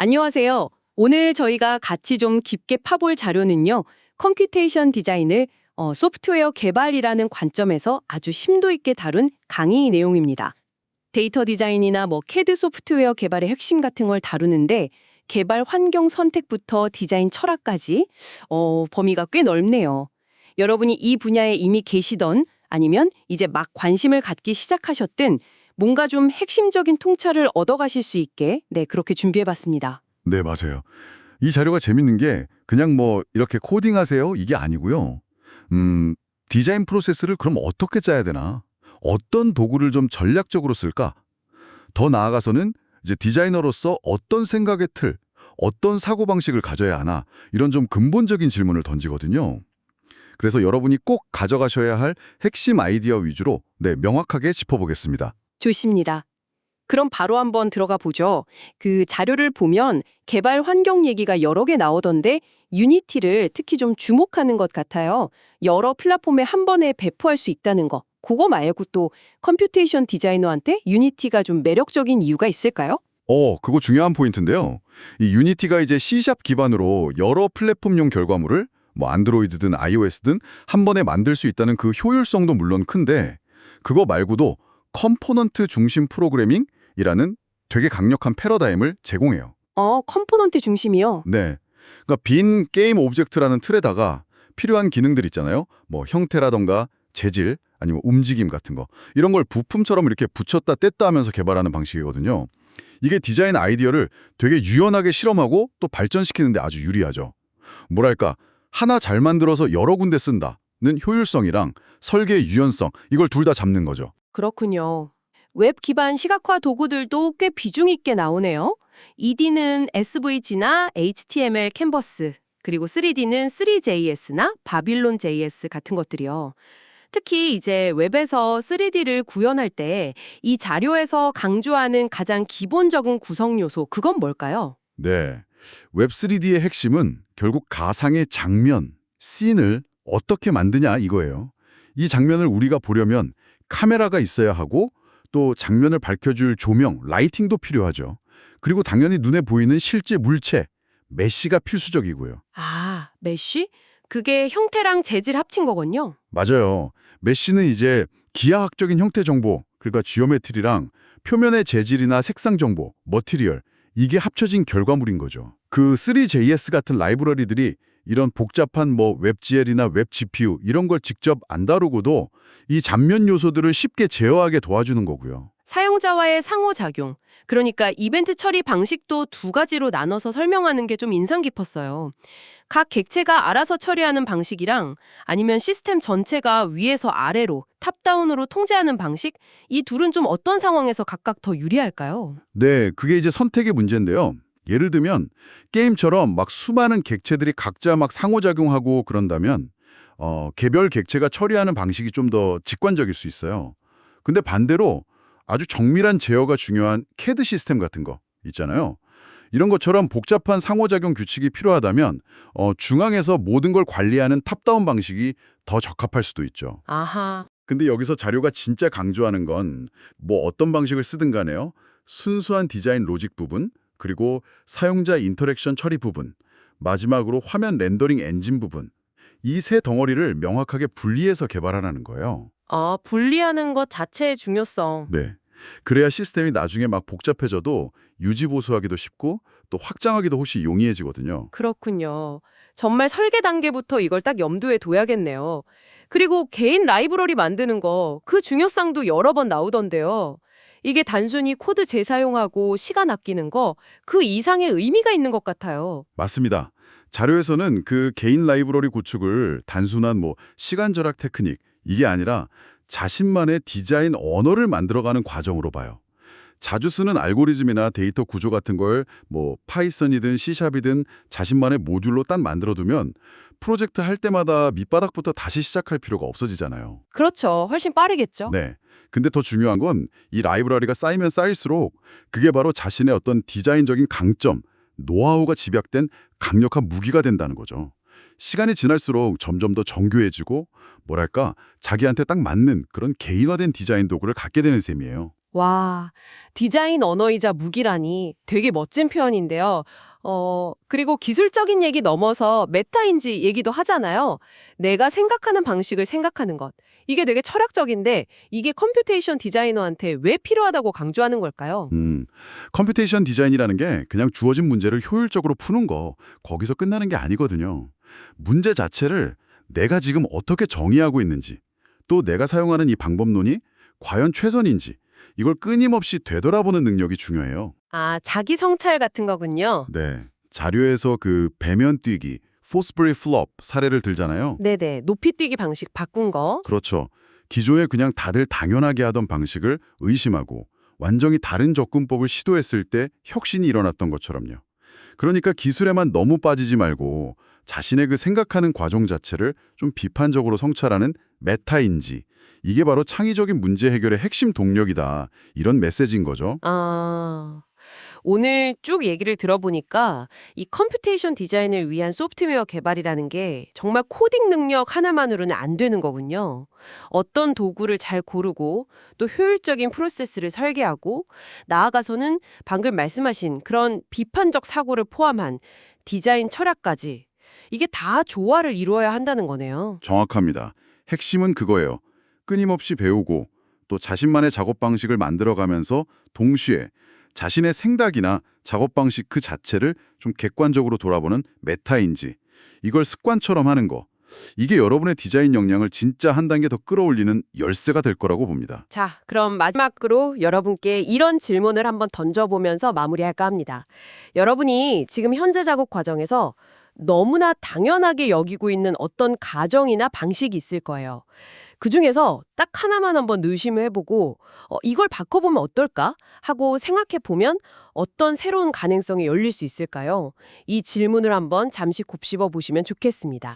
안녕하세요. 오늘 저희가 같이 좀 깊게 파볼 자료는요. 컴퓨테이션 디자인을 소프트웨어 개발이라는 관점에서 아주 심도 있게 다룬 강의 내용입니다. 데이터 디자인이나 CAD 소프트웨어 개발의 핵심 같은 걸 다루는데 개발 환경 선택부터 디자인 철학까지 범위가 꽤 넓네요. 여러분이 이 분야에 이미 계시던 아니면 이제 막 관심을 갖기 시작하셨든 뭔가 좀 핵심적인 통찰을 얻어가실 수 있게 그렇게 준비해봤습니다. 네, 맞아요. 이 자료가 재밌는 게 그냥 이렇게 코딩하세요 이게 아니고요. 디자인 프로세스를 그럼 어떻게 짜야 되나? 어떤 도구를 좀 전략적으로 쓸까? 더 나아가서는 이제 디자이너로서 어떤 생각의 틀, 어떤 사고방식을 가져야 하나? 이런 좀 근본적인 질문을 던지거든요. 그래서 여러분이 꼭 가져가셔야 할 핵심 아이디어 위주로 명확하게 짚어보겠습니다. 좋습니다. 그럼 바로 한번 들어가 보죠. 그 자료를 보면 개발 환경 얘기가 여러 개 나오던데 유니티를 특히 좀 주목하는 것 같아요. 여러 플랫폼에 한 번에 배포할 수 있다는 거. 그거 말고 또 컴퓨테이션 디자이너한테 유니티가 좀 매력적인 이유가 있을까요? 그거 중요한 포인트인데요. 이 유니티가 이제 C# 기반으로 여러 플랫폼용 결과물을 안드로이드든 iOS든 한 번에 만들 수 있다는 그 효율성도 물론 큰데 그거 말고도 컴포넌트 중심 프로그래밍이라는 되게 강력한 패러다임을 제공해요. 컴포넌트 중심이요? 네. 그러니까 빈 게임 오브젝트라는 틀에다가 필요한 기능들 있잖아요. 형태라던가 재질, 아니면 움직임 같은 거. 이런 걸 부품처럼 이렇게 붙였다 뗐다 하면서 개발하는 방식이거든요. 이게 디자인 아이디어를 되게 유연하게 실험하고 또 발전시키는 데 아주 유리하죠. 뭐랄까, 하나 잘 만들어서 여러 군데 쓴다는 효율성이랑 설계의 유연성, 이걸 둘 다 잡는 거죠. 그렇군요. 웹 기반 시각화 도구들도 꽤 비중 있게 나오네요. 2D는 SVG나 HTML 캔버스, 그리고 3D는 3JS나 바빌론 JS 같은 것들이요. 특히 이제 웹에서 3D를 구현할 때 이 자료에서 강조하는 가장 기본적인 구성 요소, 그건 뭘까요? 네. 웹 3D의 핵심은 결국 가상의 장면, 씬을 어떻게 만드냐 이거예요. 이 장면을 우리가 보려면 카메라가 있어야 하고 또 장면을 밝혀줄 조명, 라이팅도 필요하죠. 그리고 당연히 눈에 보이는 실제 물체, 메쉬가 필수적이고요. 메쉬? 그게 형태랑 재질 합친 거군요. 맞아요. 메쉬는 이제 기하학적인 형태 정보, 그러니까 지오메트리랑 표면의 재질이나 색상 정보, 머티리얼, 이게 합쳐진 결과물인 거죠. 그 3JS 같은 라이브러리들이 이런 복잡한 웹GL이나 웹GPU 이런 걸 직접 안 다루고도 이 잔면 요소들을 쉽게 제어하게 도와주는 거고요. 사용자와의 상호작용, 그러니까 이벤트 처리 방식도 두 가지로 나눠서 설명하는 게 좀 인상 깊었어요. 각 객체가 알아서 처리하는 방식이랑 아니면 시스템 전체가 위에서 아래로, 탑다운으로 통제하는 방식, 이 둘은 좀 어떤 상황에서 각각 더 유리할까요? 네, 그게 이제 선택의 문제인데요. 예를 들면 게임처럼 수많은 객체들이 각자 상호작용하고 그런다면 개별 객체가 처리하는 방식이 좀 더 직관적일 수 있어요. 근데 반대로 아주 정밀한 제어가 중요한 CAD 시스템 같은 거 있잖아요. 이런 것처럼 복잡한 상호작용 규칙이 필요하다면 중앙에서 모든 걸 관리하는 탑다운 방식이 더 적합할 수도 있죠. 아하. 근데 여기서 자료가 진짜 강조하는 건 어떤 방식을 쓰든 간에요. 순수한 디자인 로직 부분, 그리고 사용자 인터랙션 처리 부분, 마지막으로 화면 렌더링 엔진 부분. 이 세 덩어리를 명확하게 분리해서 개발하라는 거예요. 분리하는 것 자체의 중요성. 네. 그래야 시스템이 나중에 복잡해져도 유지 보수하기도 쉽고 또 확장하기도 훨씬 용이해지거든요. 그렇군요. 정말 설계 단계부터 이걸 딱 염두에 둬야겠네요. 그리고 개인 라이브러리 만드는 거, 그 중요성도 여러 번 나오던데요. 이게 단순히 코드 재사용하고 시간 아끼는 거, 그 이상의 의미가 있는 것 같아요. 맞습니다. 자료에서는 그 개인 라이브러리 구축을 단순한 시간 절약 테크닉, 이게 아니라 자신만의 디자인 언어를 만들어가는 과정으로 봐요. 자주 쓰는 알고리즘이나 데이터 구조 같은 걸 파이썬이든 C샵이든 자신만의 모듈로 딱 만들어두면 프로젝트 할 때마다 밑바닥부터 다시 시작할 필요가 없어지잖아요. 그렇죠. 훨씬 빠르겠죠. 네. 근데 더 중요한 건 이 라이브러리가 쌓이면 쌓일수록 그게 바로 자신의 어떤 디자인적인 강점, 노하우가 집약된 강력한 무기가 된다는 거죠. 시간이 지날수록 점점 더 정교해지고 자기한테 딱 맞는 그런 개인화된 디자인 도구를 갖게 되는 셈이에요. 와, 디자인 언어이자 무기라니 되게 멋진 표현인데요. 그리고 기술적인 얘기 넘어서 메타인지 얘기도 하잖아요. 내가 생각하는 방식을 생각하는 것. 이게 되게 철학적인데 이게 컴퓨테이션 디자이너한테 왜 필요하다고 강조하는 걸까요? 컴퓨테이션 디자인이라는 게 그냥 주어진 문제를 효율적으로 푸는 거, 거기서 끝나는 게 아니거든요. 문제 자체를 내가 지금 어떻게 정의하고 있는지, 또 내가 사용하는 이 방법론이 과연 최선인지, 이걸 끊임없이 되돌아보는 능력이 중요해요. 아, 자기 성찰 같은 거군요. 네. 자료에서 그 배면 뛰기, 포스버리 플롭 사례를 들잖아요. 네네, 높이 뛰기 방식 바꾼 거. 그렇죠. 기존에 그냥 다들 당연하게 하던 방식을 의심하고 완전히 다른 접근법을 시도했을 때 혁신이 일어났던 것처럼요. 그러니까 기술에만 너무 빠지지 말고 자신의 그 생각하는 과정 자체를 좀 비판적으로 성찰하는 메타인지, 이게 바로 창의적인 문제 해결의 핵심 동력이다. 이런 메시지인 거죠. 아, 오늘 쭉 얘기를 들어보니까 이 컴퓨테이션 디자인을 위한 소프트웨어 개발이라는 게 정말 코딩 능력 하나만으로는 안 되는 거군요. 어떤 도구를 잘 고르고 또 효율적인 프로세스를 설계하고 나아가서는 방금 말씀하신 그런 비판적 사고를 포함한 디자인 철학까지 이게 다 조화를 이루어야 한다는 거네요. 정확합니다. 핵심은 그거예요. 끊임없이 배우고 또 자신만의 작업 방식을 만들어가면서 동시에 자신의 생각이나 작업 방식 그 자체를 좀 객관적으로 돌아보는 메타인지, 이걸 습관처럼 하는 거. 이게 여러분의 디자인 역량을 진짜 한 단계 더 끌어올리는 열쇠가 될 거라고 봅니다. 자, 그럼 마지막으로 여러분께 이런 질문을 한번 던져보면서 마무리할까 합니다. 여러분이 지금 현재 작업 과정에서 너무나 당연하게 여기고 있는 어떤 가정이나 방식이 있을 거예요. 그중에서 딱 하나만 한번 의심해보고 이걸 바꿔보면 어떨까? 하고 생각해보면 어떤 새로운 가능성이 열릴 수 있을까요? 이 질문을 한번 잠시 곱씹어 보시면 좋겠습니다.